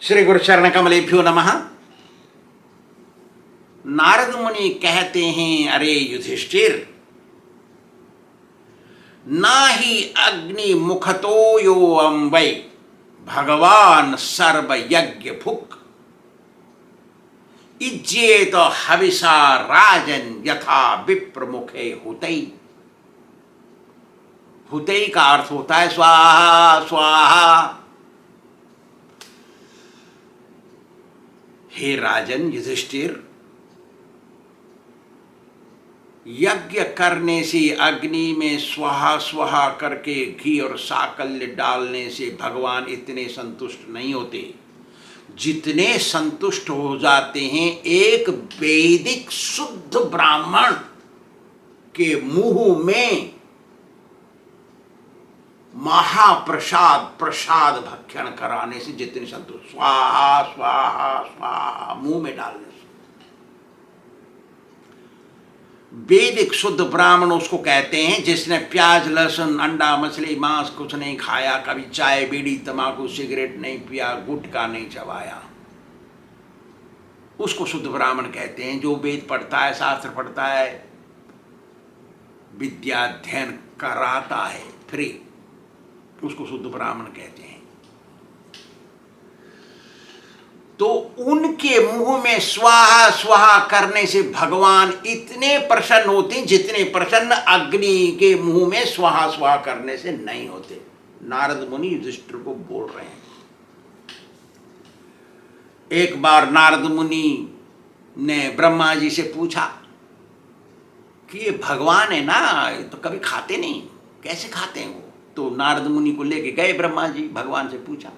श्री गुरु चरण कमलेभ्यो नमः। नारद मुनि कहते हैं, अरे युधिष्ठिर, नाहि अग्नि मुखतो यो वै भगवान सर्व यज्ञ भुक् इज्जेत हविषा राजन यथा विप्र मुखे हुतै। हुतै का अर्थ होता है स्वाहा स्वाहा। हे राजन युधिष्ठिर, यज्ञ करने से, अग्नि में स्वाहा स्वाहा करके घी और साकल्य डालने से भगवान इतने संतुष्ट नहीं होते जितने संतुष्ट हो जाते हैं एक वैदिक शुद्ध ब्राह्मण के मुंह में महाप्रसाद प्रसाद भक्षण कराने से जितने संतुष्ट। स्वाहा स्वाहा स्वाहा मुंह में डालने से। वैदिक शुद्ध ब्राह्मण उसको कहते हैं जिसने प्याज लहसुन अंडा मछली मांस कुछ नहीं खाया, कभी चाय बीड़ी तंबाकू सिगरेट नहीं पिया, गुटखा नहीं चबाया, उसको शुद्ध ब्राह्मण कहते हैं। जो वेद पढ़ता है, शास्त्र पढ़ता है, विद्या अध्ययन कराता है फ्री, उसको शुद्ध ब्राह्मण कहते हैं। तो उनके मुंह में स्वाहा स्वाहा करने से भगवान इतने प्रसन्न होते हैं जितने प्रसन्न अग्नि के मुंह में स्वाहा स्वाहा करने से नहीं होते। नारद मुनि युधिष्ठिर को बोल रहे हैं। एक बार नारद मुनि ने ब्रह्मा जी से पूछा कि ये भगवान है ना, तो कभी खाते नहीं, कैसे खाते हैं वो? तो नारद मुनि को लेके गए ब्रह्मा जी, भगवान से पूछा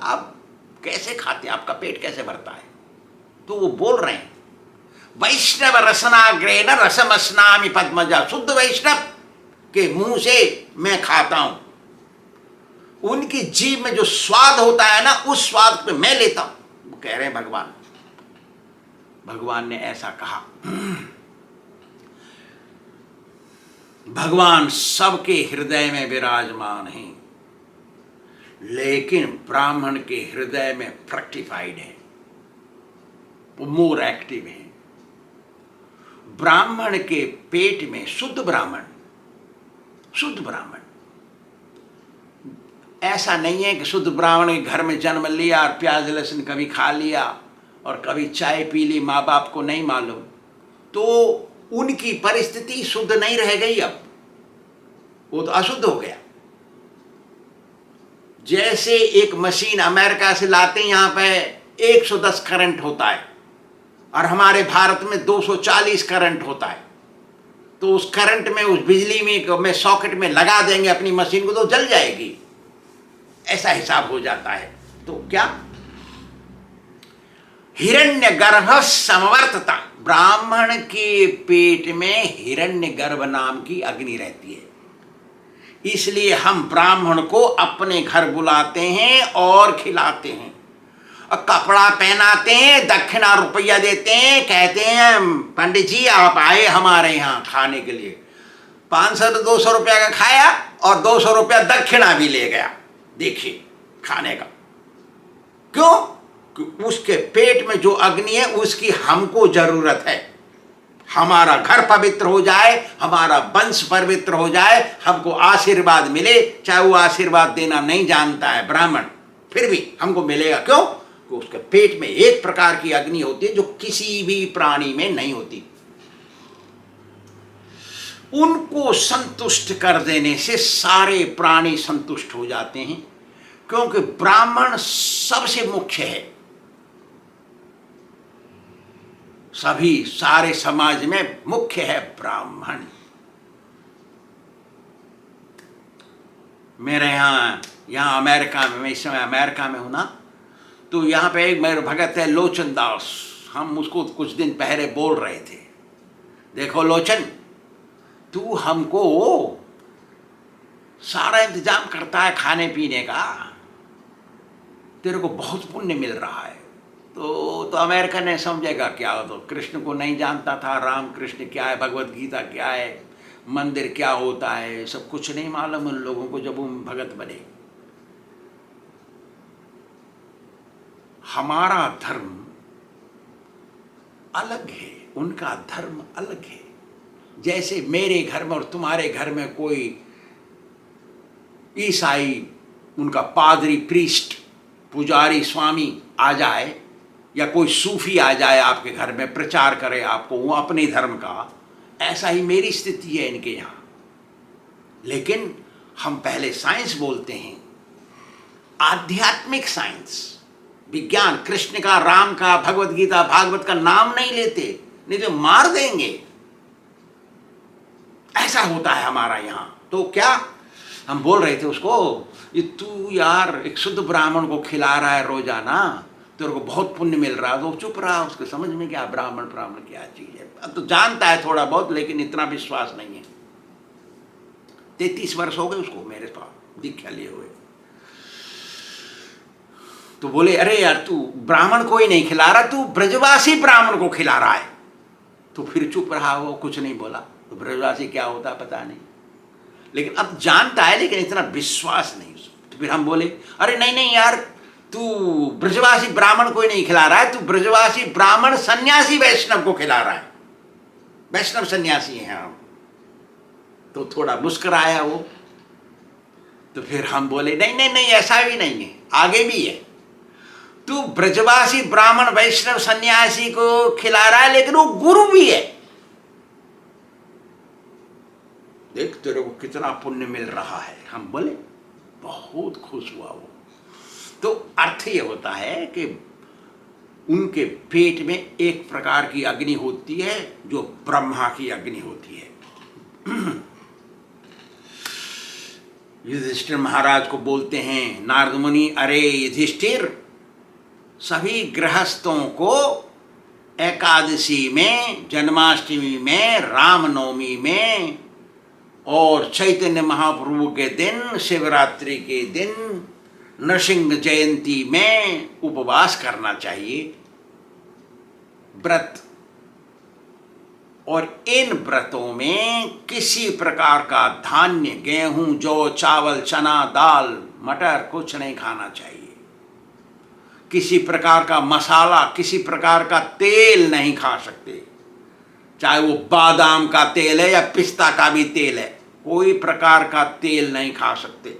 आप कैसे खाते हैं, आपका पेट कैसे भरता है? तो वो बोल रहे हैं, वैष्णव रसनाग्रेण रसमस्नामि पद्मजा। शुद्ध वैष्णव के मुंह से मैं खाता हूं, उनकी जीभ में जो स्वाद होता है ना, उस स्वाद पे मैं लेता हूं। वो कह रहे हैं भगवान ने ऐसा कहा। भगवान सबके हृदय में विराजमान हैं, लेकिन ब्राह्मण के हृदय में फ्रक्टिफाइड है, वो मोर एक्टिव है। ब्राह्मण के पेट में, शुद्ध ब्राह्मण ऐसा नहीं है कि शुद्ध ब्राह्मण के घर में जन्म लिया और प्याज लहसुन कभी खा लिया और कभी चाय पी ली, माँ बाप को नहीं मालूम, तो उनकी परिस्थिति शुद्ध नहीं रह गई, अब वो तो अशुद्ध हो गया। जैसे एक मशीन अमेरिका से लाते हैं, यहाँ पे 110 करंट होता है और हमारे भारत में 240 करंट होता है, तो उस करंट में, उस बिजली में सॉकेट में लगा देंगे अपनी मशीन को तो जल जाएगी, ऐसा हिसाब हो जाता है। तो क्या हिरण्यगर्भ समवर्तता, ब्राह्मण के पेट में हिरण्यगर्भ नाम की अग्नि रहती है। इसलिए हम ब्राह्मण को अपने घर बुलाते हैं और खिलाते हैं और कपड़ा पहनाते हैं, दक्षिणा रुपया देते हैं, कहते हैं पंडित जी आप आए हमारे यहाँ खाने के लिए। 500-200 रुपया का खाया और 200 रुपया दक्षिणा भी ले गया, देखिए खाने का। क्यों? कि उसके पेट में जो अग्नि है उसकी हमको जरूरत है। हमारा घर पवित्र हो जाए, हमारा वंश पवित्र हो जाए, हमको आशीर्वाद मिले, चाहे वो आशीर्वाद देना नहीं जानता है ब्राह्मण, फिर भी हमको मिलेगा। क्यों? कि उसके पेट में एक प्रकार की अग्नि होती है जो किसी भी प्राणी में नहीं होती। उनको संतुष्ट कर देने से सारे प्राणी संतुष्ट हो जाते हैं, क्योंकि ब्राह्मण सबसे मुख्य है। सभी सारे समाज में मुख्य है ब्राह्मण। मेरे यहाँ अमेरिका में, मैं इस समय अमेरिका में हूँ ना, तो यहाँ पे एक मेरे भगत है लोचन दास, हम उसको कुछ दिन पहले बोल रहे थे, देखो लोचन, तू हमको सारा इंतजाम करता है खाने पीने का, तेरे को बहुत पुण्य मिल रहा है। तो अमेरिका ने समझेगा क्या हो? तो कृष्ण को नहीं जानता था, राम कृष्ण क्या है, भगवत गीता क्या है, मंदिर क्या होता है, सब कुछ नहीं मालूम उन लोगों को जब वो भगत बने। हमारा धर्म अलग है, उनका धर्म अलग है। जैसे मेरे घर में और तुम्हारे घर में कोई ईसाई, उनका पादरी, प्रीस्ट, पुजारी, स्वामी आ जाए, या कोई सूफी आ जाए आपके घर में, प्रचार करे आपको वो अपने धर्म का, ऐसा ही मेरी स्थिति है इनके यहाँ। लेकिन हम पहले साइंस बोलते हैं, आध्यात्मिक साइंस, विज्ञान। कृष्ण का, राम का, भगवत गीता, भागवत का नाम नहीं लेते, नहीं तो मार देंगे। ऐसा होता है हमारा यहाँ। तो क्या हम बोल रहे थे उसको, ये तू यार एक शुद्ध ब्राह्मण को खिला रहा है रोजाना, तेरे को बहुत पुण्य मिल रहा है। तो चुप रहा, उसके समझ में क्या ब्राह्मण ब्राह्मण क्या चीज है। अब तो जानता है थोड़ा बहुत, लेकिन इतना विश्वास नहीं है। 33 वर्ष हो गए उसको मेरे पास दीक्षा लिए हुए। तो बोले अरे यार तू ब्राह्मण को ही नहीं खिला रहा, तू ब्रजवासी ब्राह्मण को खिला रहा है। तो फिर चुप रहा, वो कुछ नहीं बोला। तो ब्रजवासी क्या होता पता नहीं, लेकिन अब जानता है, लेकिन इतना विश्वास नहीं उसको। तो फिर हम बोले अरे नहीं नहीं यार, तू ब्रजवासी ब्राह्मण को ही नहीं खिला रहा है, तू ब्रजवासी ब्राह्मण सन्यासी वैष्णव को खिला रहा है, वैष्णव सन्यासी हैं हम। तो थोड़ा मुस्कुराया वो। तो फिर हम बोले नहीं नहीं नहीं, ऐसा भी नहीं है, आगे भी है। तू ब्रजवासी ब्राह्मण वैष्णव सन्यासी को खिला रहा है, लेकिन वो गुरु भी है। देख तेरे को कितना पुण्य मिल रहा है। हम बोले बहुत खुश हुआ वो। तो अर्थ ये होता है कि उनके पेट में एक प्रकार की अग्नि होती है जो ब्रह्मा की अग्नि होती है। युधिष्ठिर महाराज को बोलते हैं नारद मुनि, अरे युधिष्ठिर, सभी गृहस्थों को एकादशी में, जन्माष्टमी में, रामनवमी में और चैतन्य महाप्रभु के दिन, शिवरात्रि के दिन, नरसिंह जयंती में उपवास करना चाहिए, व्रत। और इन व्रतों में किसी प्रकार का धान्य, गेहूं, जौ, चावल, चना, दाल, मटर कुछ नहीं खाना चाहिए। किसी प्रकार का मसाला, किसी प्रकार का तेल नहीं खा सकते, चाहे वो बादाम का तेल है या पिस्ता का भी तेल है, कोई प्रकार का तेल नहीं खा सकते।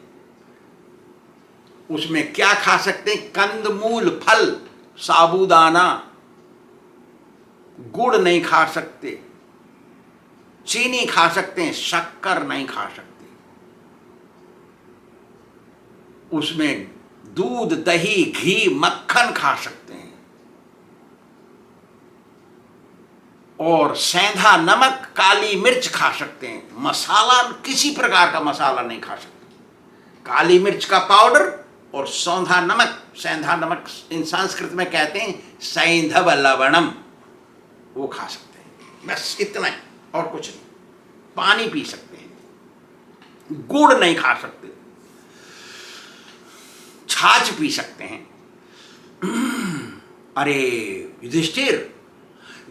उसमें क्या खा सकते हैं? कंदमूल, फल, साबूदाना, गुड़ नहीं खा सकते, चीनी खा सकते हैं, शक्कर नहीं खा सकते। उसमें दूध, दही, घी, मक्खन खा सकते हैं, और सेंधा नमक, काली मिर्च खा सकते हैं। मसाला, किसी प्रकार का मसाला नहीं खा सकते। काली मिर्च का पाउडर और सौंधा नमक, सेंधा नमक इन संस्कृत में कहते हैं सैंधव लवणम, वो खा सकते हैं। बस इतना ही, और कुछ नहीं। पानी पी सकते हैं, गुड़ नहीं खा सकते, छाछ पी सकते हैं। अरे युधिष्ठिर,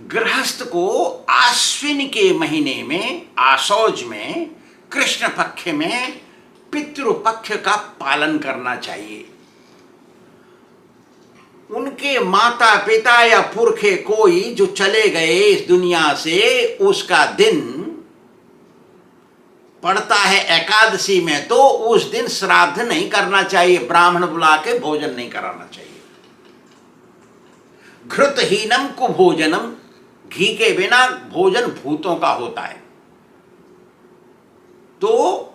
गृहस्थ को आश्विन के महीने में, आशौज में, कृष्ण पक्ष में पितृपक्ष का पालन करना चाहिए। उनके माता पिता या पुरखे कोई जो चले गए इस दुनिया से, उसका दिन पड़ता है एकादशी में, तो उस दिन श्राद्ध नहीं करना चाहिए, ब्राह्मण बुला के भोजन नहीं कराना चाहिए। घृतहीनम कुभोजनम, घी के बिना भोजन भूतों का होता है। तो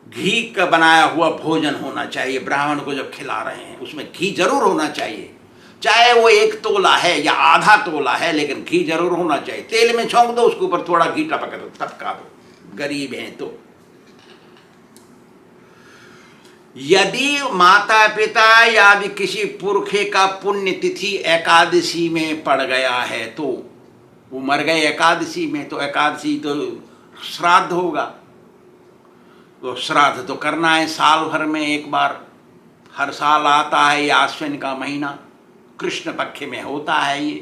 घी का बनाया हुआ भोजन होना चाहिए। ब्राह्मण को जब खिला रहे हैं उसमें घी जरूर होना चाहिए, चाहे वो 1 तोला है या आधा तोला है, लेकिन घी जरूर होना चाहिए। तेल में छोंक दो, उसके ऊपर थोड़ा घी टपक दो, टपका दो, गरीब हैं तो। यदि माता पिता या भी किसी पुरखे का पुण्यतिथि एकादशी में पड़ गया है, तो वो मर गए एकादशी में, तो एकादशी तो श्राद्ध होगा। तो श्राद्ध तो करना है साल भर में एक बार, हर साल आता है ये आश्विन का महीना, कृष्ण पक्ष में होता है ये।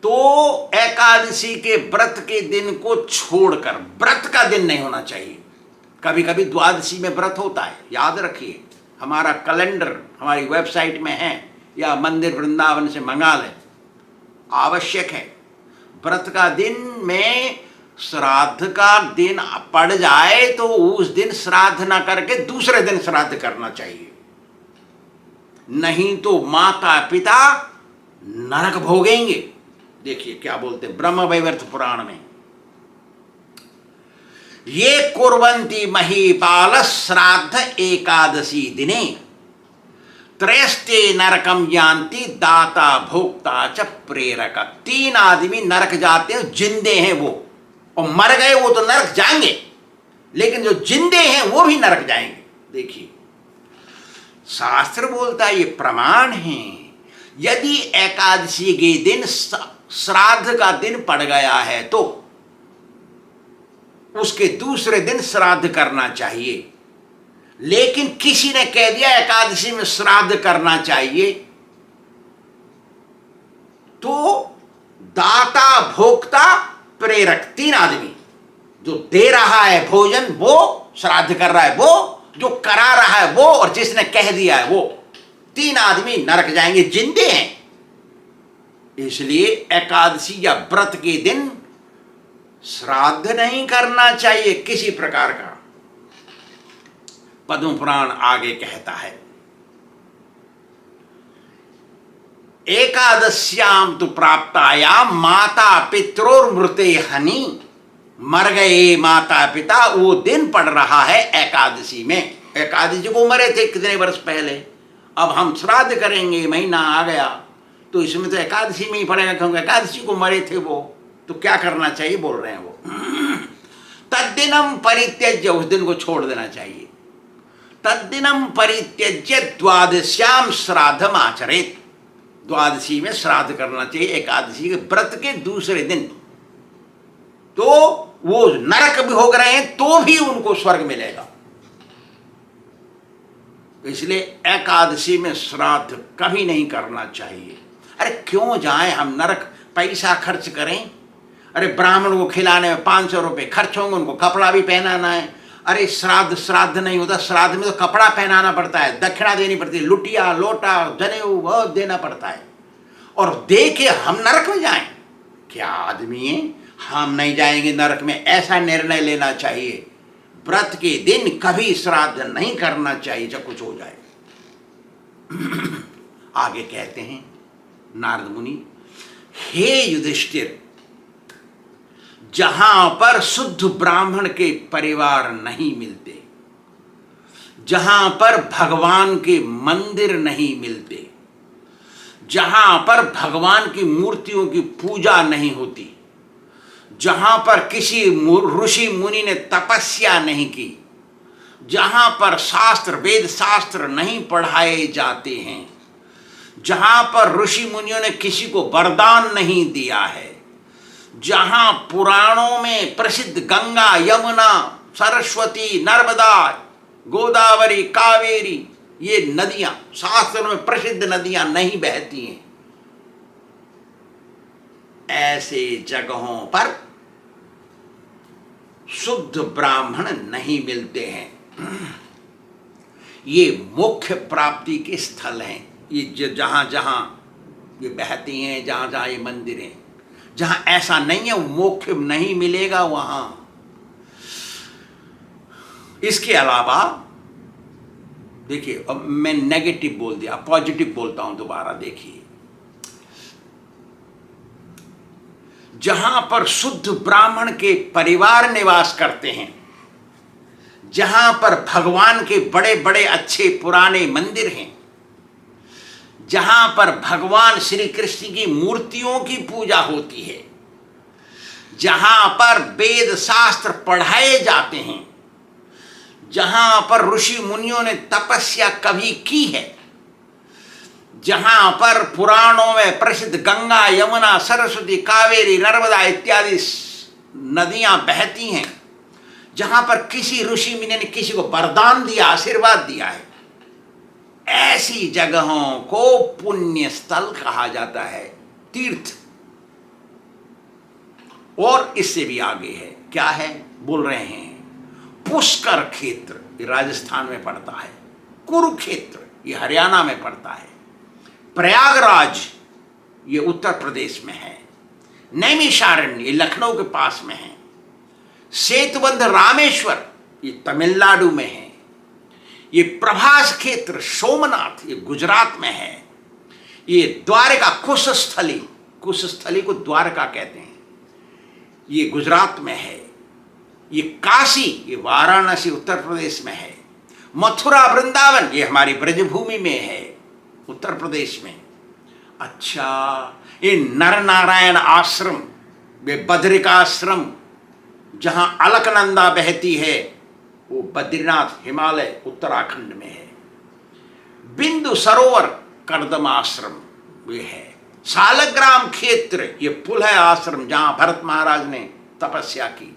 तो एकादशी के व्रत के दिन को छोड़कर, व्रत का दिन नहीं होना चाहिए। कभी कभी द्वादशी में व्रत होता है, याद रखिए, हमारा कैलेंडर हमारी वेबसाइट में है, या मंदिर वृंदावन से मंगा लें, आवश्यक है। व्रत का दिन में श्राद्ध का दिन पड़ जाए तो उस दिन श्राद्ध ना करके दूसरे दिन श्राद्ध करना चाहिए, नहीं तो माता पिता नरक भोगेंगे। देखिए क्या बोलते हैं ब्रह्म वैवर्त पुराण में, ये कुर्वन्ति महीपाल श्राद्ध एकादशी दिने त्रयस्ते नरकम यान्ति दाता भोक्ता च प्रेरक। 3 आदमी नरक जाते हैं, जिंदे हैं वो, और मर गए वो तो नरक जाएंगे, लेकिन जो जिंदे हैं वो भी नरक जाएंगे। देखिए शास्त्र बोलता है, ये प्रमाण है। यदि एकादशी के दिन श्राद्ध का दिन पड़ गया है तो उसके दूसरे दिन श्राद्ध करना चाहिए, लेकिन किसी ने कह दिया एकादशी में श्राद्ध करना चाहिए, तो दाता भोक्ता प्रेरक 3 आदमी, जो दे रहा है भोजन वो श्राद्ध कर रहा है वो, जो करा रहा है वो, और जिसने कह दिया है वो, 3 आदमी नरक जाएंगे, जिंदे हैं। इसलिए एकादशी या व्रत के दिन श्राद्ध नहीं करना चाहिए किसी प्रकार का। पद्म पुराण आगे कहता है, एकादश्याम तो प्राप्तायाम माता पित्रोर्मृते हनि। मर गए माता पिता, वो दिन पड़ रहा है एकादशी में। एकादशी को मरे थे कितने वर्ष पहले, अब हम श्राद्ध करेंगे, महीना आ गया तो इसमें तो एकादशी में ही पड़ेगा, क्योंकि एकादशी को मरे थे वो, तो क्या करना चाहिए बोल रहे हैं वो, तद्दिनम परित्यज्य, उस दिन को छोड़ देना चाहिए। तद्दिनम परित्यज्य द्वादश्याम श्राद्धम आचरेत। द्वादशी में श्राद्ध करना चाहिए, एकादशी के व्रत के दूसरे दिन। तो वो नरक भी भोग रहे हैं तो भी उनको स्वर्ग मिलेगा। इसलिए एकादशी में श्राद्ध कभी नहीं करना चाहिए। अरे क्यों जाएं हम नरक, पैसा खर्च करें, अरे ब्राह्मण को खिलाने में 500 रुपये खर्च होंगे, उनको कपड़ा भी पहनाना है। अरे श्राद्ध नहीं होता, श्राद्ध में तो कपड़ा पहनाना पड़ता है, दक्षिणा देनी पड़ती है, लुटिया लोटा जनेऊ वह देना पड़ता है, और दे के हम नरक में जाएं? क्या आदमी है, हम नहीं जाएंगे नरक में, ऐसा निर्णय लेना चाहिए। व्रत के दिन कभी श्राद्ध नहीं करना चाहिए, जब कुछ हो जाए। आगे कहते हैं नारद मुनि, हे युधिष्ठिर, जहां पर शुद्ध ब्राह्मण के परिवार नहीं मिलते, जहां पर भगवान के मंदिर नहीं मिलते, जहां पर भगवान की मूर्तियों की पूजा नहीं होती, जहां पर किसी ऋषि मुनि ने तपस्या नहीं की, जहां पर शास्त्र वेद शास्त्र नहीं पढ़ाए जाते हैं, जहां पर ऋषि मुनियों ने किसी को वरदान नहीं दिया है, जहां पुराणों में प्रसिद्ध गंगा यमुना सरस्वती नर्मदा गोदावरी कावेरी ये नदियां शास्त्रों में प्रसिद्ध नदियां नहीं बहती हैं, ऐसे जगहों पर शुद्ध ब्राह्मण नहीं मिलते हैं। ये मुख्य प्राप्ति के स्थल हैं, ये जहां जहां ये बहती हैं, जहां जहां ये मंदिर हैं, जहां ऐसा नहीं है मोक्ष नहीं मिलेगा वहां। इसके अलावा देखिए, अब मैं नेगेटिव बोल दिया, पॉजिटिव बोलता हूं दोबारा। देखिए, जहां पर शुद्ध ब्राह्मण के परिवार निवास करते हैं, जहां पर भगवान के बड़े बड़े अच्छे पुराने मंदिर हैं, जहां पर भगवान श्री कृष्ण की मूर्तियों की पूजा होती है, जहां पर वेद शास्त्र पढ़ाए जाते हैं, जहां पर ऋषि मुनियों ने तपस्या कभी की है, जहां पर पुराणों में प्रसिद्ध गंगा यमुना सरस्वती कावेरी नर्मदा इत्यादि नदियां बहती हैं, जहां पर किसी ऋषि मुनि ने किसी को वरदान दिया, आशीर्वाद दिया है, ऐसी जगहों को पुण्य स्थल कहा जाता है, तीर्थ। और इससे भी आगे है, क्या है बोल रहे हैं, पुष्कर क्षेत्र, राजस्थान में पड़ता है। कुरुक्षेत्र ये हरियाणा में पड़ता है, प्रयागराज ये उत्तर प्रदेश में है, नैमिषारण्य ये लखनऊ के पास में है, सेतुबंध रामेश्वर ये तमिलनाडु में है, ये प्रभास क्षेत्र सोमनाथ ये गुजरात में है, ये द्वारका कुशस्थली को द्वारका कहते हैं, ये गुजरात में है, ये काशी ये वाराणसी उत्तर प्रदेश में है, मथुरा वृंदावन ये हमारी ब्रजभूमि में है उत्तर प्रदेश में। अच्छा, ये नर नारायण आश्रम वे बद्रिकाश्रम जहां अलकनंदा बहती है वो बद्रीनाथ हिमालय उत्तराखंड में है। बिंदु सरोवर कर्दम आश्रम वे है। सालग्राम क्षेत्र ये पुलह आश्रम जहां भरत महाराज ने तपस्या की।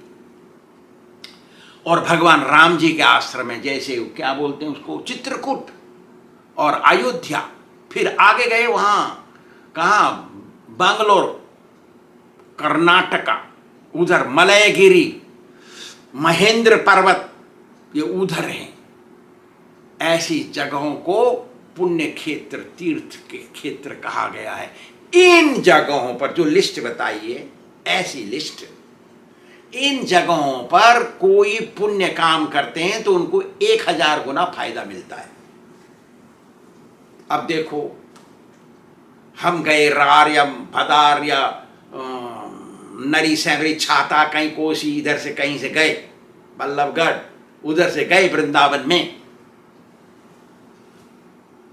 और भगवान राम जी के आश्रम है, जैसे क्या बोलते हैं उसको, चित्रकूट और अयोध्या। फिर आगे गए वहां कहाँ, बैंगलोर कर्नाटका, उधर मलयगिरी महेंद्र पर्वत ये उधर हैं। ऐसी जगहों को पुण्य क्षेत्र तीर्थ के क्षेत्र कहा गया है। इन जगहों पर जो लिस्ट बताइए, ऐसी लिस्ट, इन जगहों पर कोई पुण्य काम करते हैं तो उनको 1000 गुना फायदा मिलता है। अब देखो, हम गए रार्यम भदार्य नरी सैंगरी छाता कहीं कोसी, इधर से कहीं से गए बल्लभगढ़, उधर से गए वृंदावन में,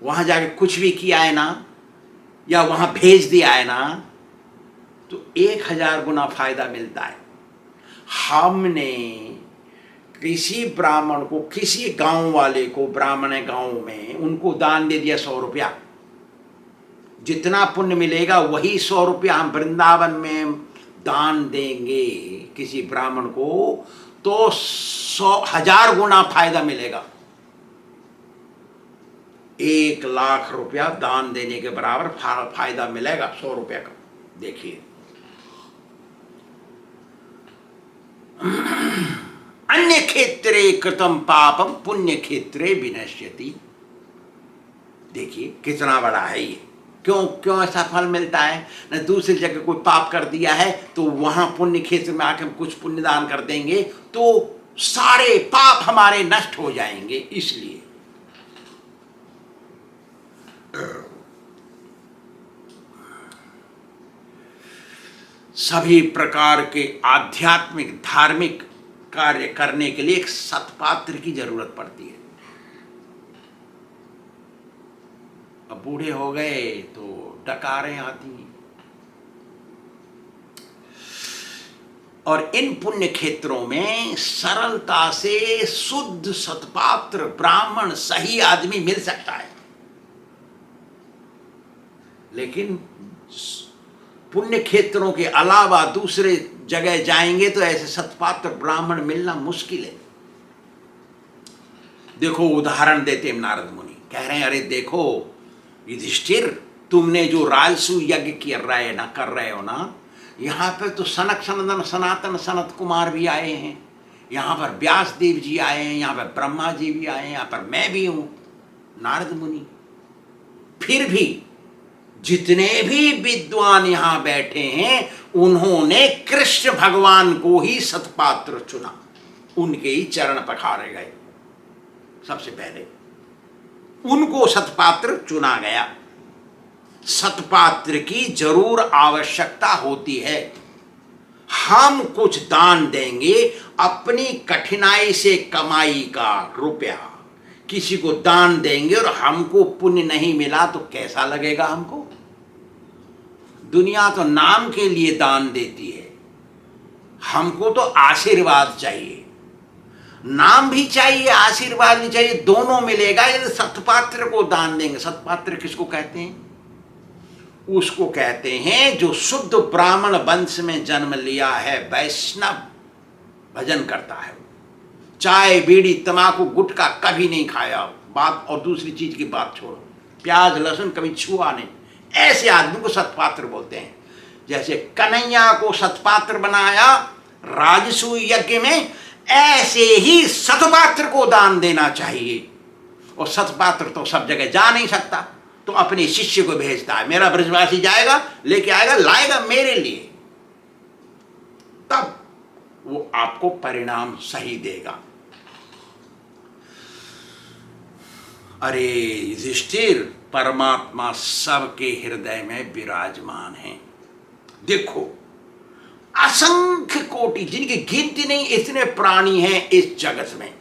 वहां जाके कुछ भी किया है ना, या वहां भेज दिया है ना, तो 1000 गुना फायदा मिलता है। हमने किसी ब्राह्मण को, किसी गांव वाले को, ब्राह्मण गांव में उनको दान दे दिया 100 रुपया, जितना पुण्य मिलेगा वही 100 रुपया हम वृंदावन में दान देंगे किसी ब्राह्मण को, तो 1000 गुना फायदा मिलेगा। 1,00,000 रुपया दान देने के बराबर फायदा मिलेगा 100 रुपया का। देखिए, अन्य क्षेत्रे कृतम पापम पुण्य क्षेत्रे विनश्यति। देखिए कितना बड़ा है ये। क्यों ऐसा फल मिलता है? न दूसरी जगह कोई पाप कर दिया है तो वहां पुण्य क्षेत्र में आके हम कुछ पुण्य दान कर देंगे तो सारे पाप हमारे नष्ट हो जाएंगे। इसलिए सभी प्रकार के आध्यात्मिक धार्मिक कार्य करने के लिए एक सत्पात्र की जरूरत पड़ती है। अब बूढ़े हो गए तो डकारें आती हैं। और इन पुण्य क्षेत्रों में सरलता से शुद्ध सत्पात्र ब्राह्मण सही आदमी मिल सकता है, लेकिन पुण्य क्षेत्रों के अलावा दूसरे जगह जाएंगे तो ऐसे सत्पात्र ब्राह्मण मिलना मुश्किल है। देखो उदाहरण देते हैं नारद मुनि, कह रहे हैं अरे देखो युधिष्ठिर, तुमने जो राजसू यज्ञ कर रहे हो ना, यहाँ पर तो सनक सनंदन सनातन सनत कुमार भी आए हैं, यहाँ पर व्यास देव जी आए हैं, यहाँ पर ब्रह्मा जी भी आए हैं, यहाँ पर मैं भी हूँ नारद मुनि। फिर भी जितने भी विद्वान यहाँ बैठे हैं उन्होंने कृष्ण भगवान को ही सत्पात्र चुना, उनके ही चरण पखारे गए। सबसे पहले उनको सत्पात्र चुना गया। सत्पात्र की जरूर आवश्यकता होती है। हम कुछ दान देंगे, अपनी कठिनाई से कमाई का रुपया किसी को दान देंगे और हमको पुण्य नहीं मिला तो कैसा लगेगा हमको? दुनिया तो नाम के लिए दान देती है, हमको तो आशीर्वाद चाहिए। नाम भी चाहिए, आशीर्वाद भी चाहिए, दोनों मिलेगा यदि सत्पात्र को दान देंगे। सत्पात्र किसको कहते हैं? उसको कहते हैं जो शुद्ध ब्राह्मण वंश में जन्म लिया है, वैष्णव भजन करता है, चाय बीड़ी तमाकू गुटखा कभी नहीं खाया, बात और दूसरी चीज की बात छोड़ो, प्याज लहसुन कभी छुआ नहीं, ऐसे आदमी को सत्पात्र बोलते हैं। जैसे कन्हैया को सत्पात्र बनाया राजसूय यज्ञ में, ऐसे ही सत्पात्र को दान देना चाहिए। और सतपात्र तो सब जगह जा नहीं सकता, तो अपने शिष्य को भेजता है, मेरा ब्रजवासी जाएगा, लेके आएगा, लाएगा मेरे लिए, तब वो आपको परिणाम सही देगा। अरे युधिष्ठिर, परमात्मा सबके हृदय में विराजमान है। देखो असंख्य कोटि, जिनकी गिनती नहीं, इतने प्राणी हैं इस जगत में,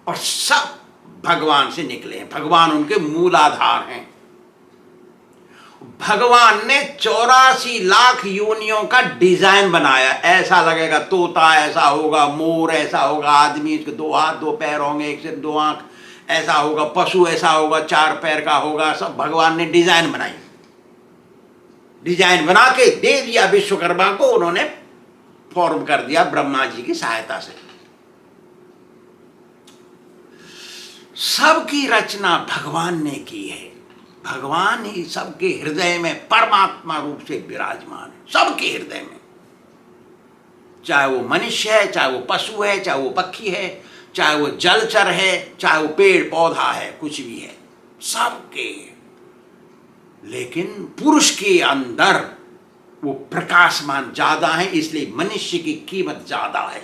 और सब भगवान से निकले हैं। भगवान उनके मूलाधार हैं। भगवान ने 84 लाख योनियों का डिजाइन बनाया। ऐसा लगेगा तोता ऐसा होगा, मोर ऐसा होगा, आदमी इसके 2 हाथ 2 पैर होंगे, 1 सिर 2 आंख ऐसा होगा, पशु ऐसा होगा, 4 पैर का होगा। सब भगवान ने डिजाइन बनाई। डिजाइन बना के दे दिया विश्वकर्मा को, उन्होंने फॉर्म कर दिया ब्रह्मा जी की सहायता से। सबकी रचना भगवान ने की है। भगवान ही सबके हृदय में परमात्मा रूप से विराजमान है, सबके हृदय में। चाहे वो मनुष्य है, चाहे वो पशु है, चाहे वो पक्षी है, चाहे वो जलचर है, चाहे वो पेड़ पौधा है, कुछ भी है, सबके। लेकिन पुरुष के अंदर वो प्रकाशमान ज्यादा है, इसलिए मनुष्य की कीमत ज्यादा है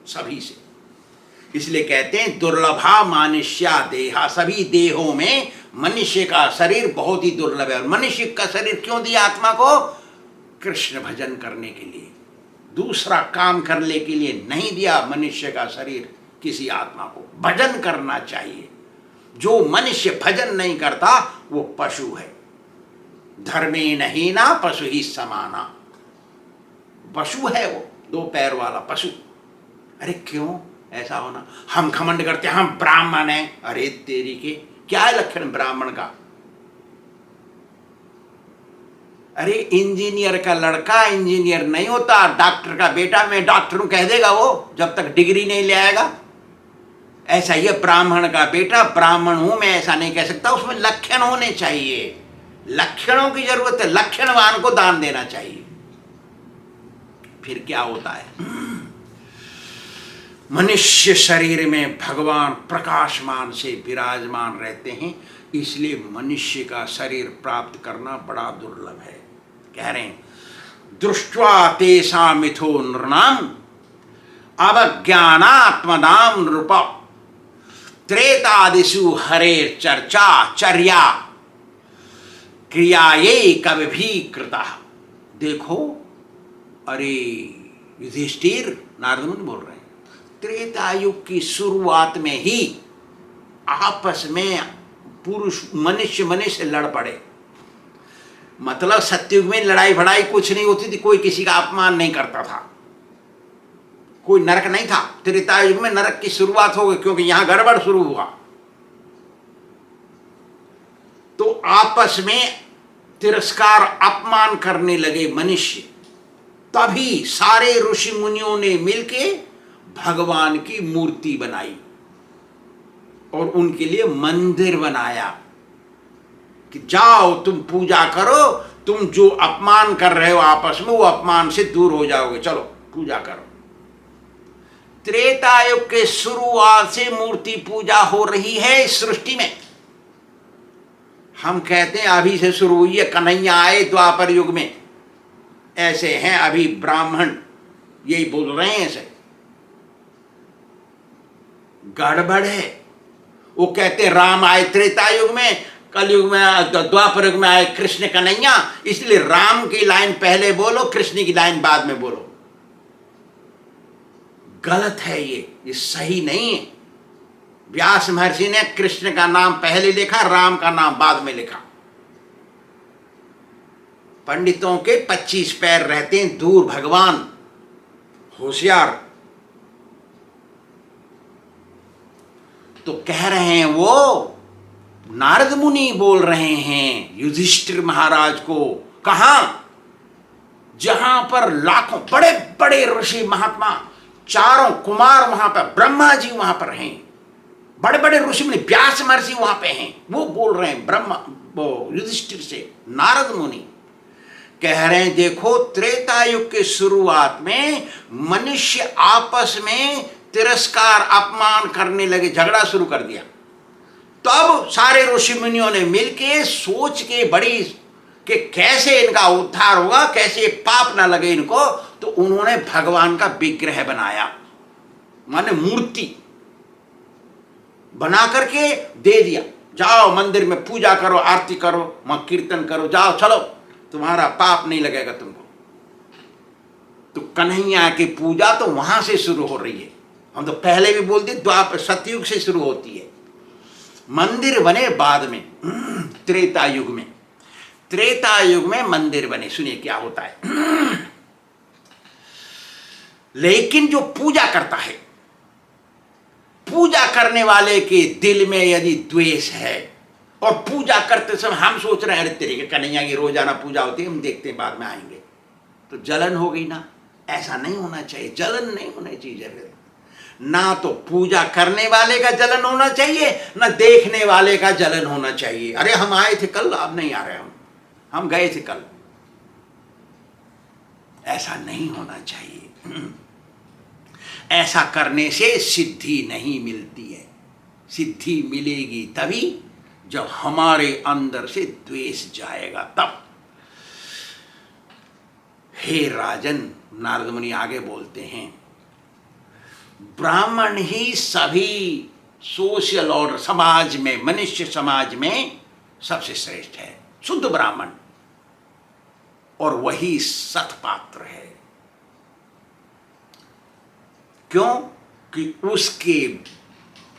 सभी से। इसलिए कहते हैं दुर्लभा मानुष्या देहा, सभी देहों में मनुष्य का शरीर बहुत ही दुर्लभ है। और मनुष्य का शरीर क्यों दिया आत्मा को? कृष्ण भजन करने के लिए, दूसरा काम करने के लिए नहीं दिया मनुष्य का शरीर किसी आत्मा को। भजन करना चाहिए। जो मनुष्य भजन नहीं करता वो पशु है। धर्मे नहीं ना पशु ही समाना, पशु है वो, 2 पैर वाला पशु। अरे क्यों ऐसा होना? हम घमंड करते हैं हम ब्राह्मण हैं। अरे तेरी के, क्या है लक्षण ब्राह्मण का? अरे इंजीनियर का लड़का इंजीनियर नहीं होता, डॉक्टर का बेटा मैं डॉक्टर हूं कह देगा वो, जब तक डिग्री नहीं ले आएगा। ऐसा ही ब्राह्मण का बेटा ब्राह्मण हूं मैं ऐसा नहीं कह सकता, उसमें लक्षण होने चाहिए। लक्षणों की जरूरत है, लक्षणवान को दान देना चाहिए। फिर क्या होता है? मनुष्य शरीर में भगवान प्रकाशमान से विराजमान रहते हैं, इसलिए मनुष्य का शरीर प्राप्त करना बड़ा दुर्लभ है। कह रहे हैं दृष्ट्वा तेषां मिथो नृणाम अवज्ञानात्मनाम नृप त्रेतादिषु हरेर चर्चा चर्या क्रियाये कवि भी कृता। देखो, अरे युधिष्ठिर, नारद मुनि बोल रहे हैं, त्रेता युग की शुरुआत में ही आपस में पुरुष मनुष्य से लड़ पड़े। मतलब सत्युग में लड़ाई भड़ाई कुछ नहीं होती थी, कोई किसी का अपमान नहीं करता था, कोई नरक नहीं था। त्रेता युग में नरक की शुरुआत हो गई, क्योंकि यहां गड़बड़ शुरू हुआ। तो आपस में तिरस्कार अपमान करने लगे मनुष्य। तभी सारे ऋषि मुनियों ने मिलके भगवान की मूर्ति बनाई और उनके लिए मंदिर बनाया कि जाओ तुम पूजा करो, तुम जो अपमान कर रहे हो आपस में वो अपमान से दूर हो जाओगे, चलो पूजा करो। त्रेता युग के शुरुआत से मूर्ति पूजा हो रही है इस सृष्टि में। हम कहते हैं अभी से शुरू हुई है, कन्हैया आए द्वापर युग में, ऐसे हैं अभी ब्राह्मण यही बोल रहे हैं। ऐसे गड़बड़ है। वो कहते राम आए त्रेता युग में, कलयुग में द्वापर युग में आए कृष्ण कन्हैया, इसलिए राम की लाइन पहले बोलो, कृष्ण की लाइन बाद में बोलो। गलत है ये सही नहीं है। व्यास महर्षि ने कृष्ण का नाम पहले लिखा, राम का नाम बाद में लिखा। पंडितों के 25 पैर रहते हैं दूर भगवान, होशियार। तो कह रहे हैं वो नारद मुनि बोल रहे हैं युधिष्ठिर महाराज को, कहां? जहां पर लाखों बड़े बड़े ऋषि महात्मा, चारों कुमार वहां पर, ब्रह्मा जी वहां पर हैं, बड़े बड़े ऋषि मुनि, व्यास महर्षि वहां पे हैं। वो बोल रहे हैं ब्रह्मा वो युधिष्ठिर से, नारद मुनि कह रहे हैं देखो त्रेता युग के शुरुआत में मनुष्य आपस में तिरस्कार अपमान करने लगे, झगड़ा शुरू कर दिया। तब सारे ऋषि मुनियों ने मिलके सोच के बड़ी कि कैसे इनका उद्धार होगा, कैसे पाप ना लगे इनको, तो उन्होंने भगवान का विग्रह बनाया, माने मूर्ति बना करके दे दिया, जाओ मंदिर में पूजा करो, आरती करो, वहां कीर्तन करो, जाओ चलो, तुम्हारा पाप नहीं लगेगा तुमको। तो कन्हैया की पूजा तो वहां से शुरू हो रही है। हम तो पहले भी बोलते द्वापर सतयुग से शुरू होती है, मंदिर बने बाद में त्रेता युग में। त्रेता युग में मंदिर बने, सुनिए क्या होता है। लेकिन जो पूजा करता है, पूजा करने वाले के दिल में यदि द्वेष है, और पूजा करते समय हम सोच रहे हैं अरे तेरे के कन्हैया की रोजाना पूजा होती है, हम देखते हैं बाद में आएंगे, तो जलन हो गई ना। ऐसा नहीं होना चाहिए, जलन नहीं होना चाहिए। ना तो पूजा करने वाले का जलन होना चाहिए, ना देखने वाले का जलन होना चाहिए। अरे हम आए थे कल, अब नहीं आ रहे, हम गए थे कल, ऐसा नहीं होना चाहिए। ऐसा करने से सिद्धि नहीं मिलती है। सिद्धि मिलेगी तभी जब हमारे अंदर से द्वेष जाएगा, तब। हे राजन, नारद मुनि आगे बोलते हैं, ब्राह्मण ही सभी सोशल और समाज में, मनुष्य समाज में सबसे श्रेष्ठ है, शुद्ध ब्राह्मण, और वही सतपात्र है। क्यों? कि उसके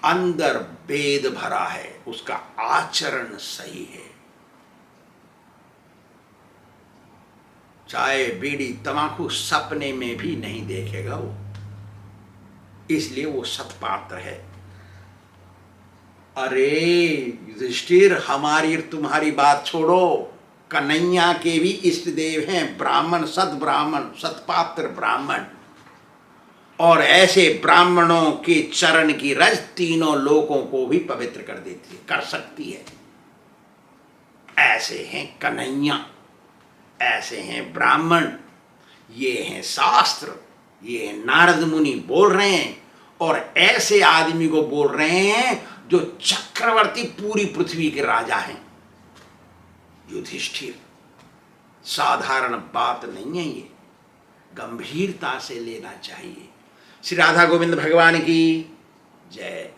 अंदर वेद भरा है, उसका आचरण सही है। चाय बीड़ी तमाकू सपने में भी नहीं देखेगा वो, इसलिए वो सतपात्र है। अरे युधिष्ठिर, हमारी तुम्हारी बात छोड़ो, कन्हैया के भी इष्ट देव हैं ब्राह्मण, सत ब्राह्मण, सतपात्र ब्राह्मण, और ऐसे ब्राह्मणों के चरण की रज तीनों लोकों को भी पवित्र कर देती है, कर सकती है। ऐसे हैं कन्हैया, ऐसे हैं ब्राह्मण, ये हैं शास्त्र, ये नारद मुनि बोल रहे हैं, और ऐसे आदमी को बोल रहे हैं जो चक्रवर्ती पूरी पृथ्वी के राजा हैं। युधिष्ठिर, साधारण बात नहीं है ये, गंभीरता से लेना चाहिए। श्री राधा गोविंद भगवान की जय।